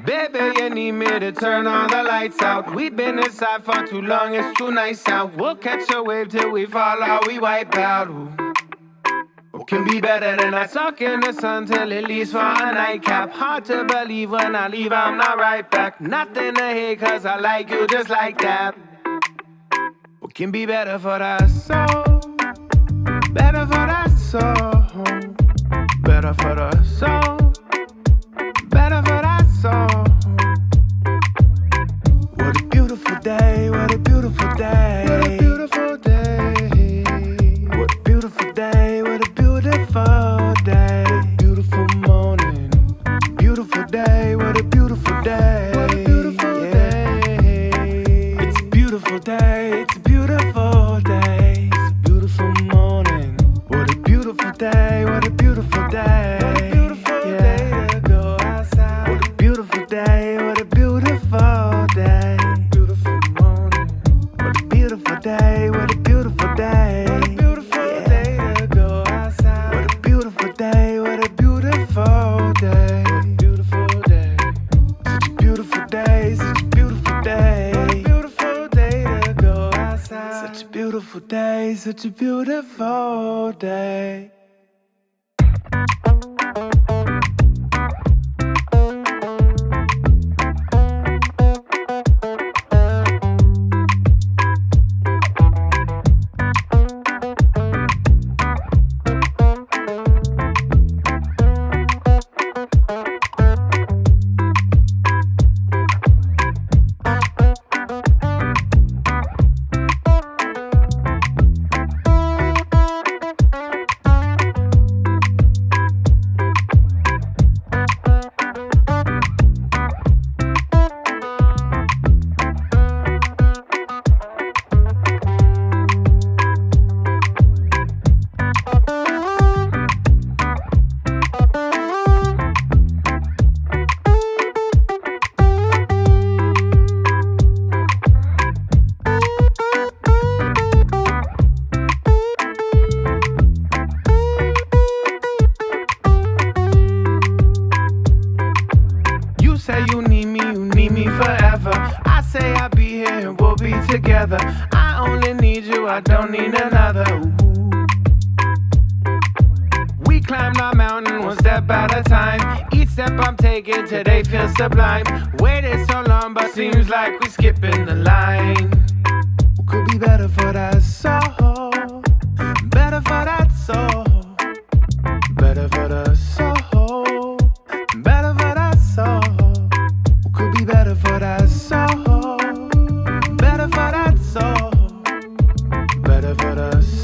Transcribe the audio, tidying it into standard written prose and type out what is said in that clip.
Baby, you need me to turn all the lights out. We've been inside for too long, it's too nice out. We'll catch a wave till we fall or we wipe out. Ooh. What can be better than I talk in the sun till it leaves for a nightcap? Hard to believe when I leave, I'm not right back. Nothing to hate, cause I like you just like that. What can be better for the soul? Better for the soul. Better for the soul. Better for that soul. What a beautiful day, what a beautiful day. What a beautiful day. What a beautiful day, what a beautiful day. Beautiful morning. Beautiful day, what a beautiful day. What a beautiful day. It's a beautiful day, it's a beautiful day. It's a beautiful morning. What a beautiful day, what a beautiful day. What a beautiful day to go outside. What a beautiful day, what a beautiful day. Beautiful morning. What a beautiful day, what a beautiful day. What a beautiful day to go outside. What a beautiful day, what a beautiful day. Beautiful day. Such a beautiful day, such a beautiful day. What a beautiful day to go outside. Such a beautiful day, such a beautiful day. I only need you, I don't need another. Ooh. We climbed our mountain one step at a time. Each step I'm taking today feels sublime. Waited so long, but seems like we're skipping the line. What could be better for that soul? Better for that soul. Better for the soul. Better for that soul. What could be better for that soul? Better for that soul. Better for the soul.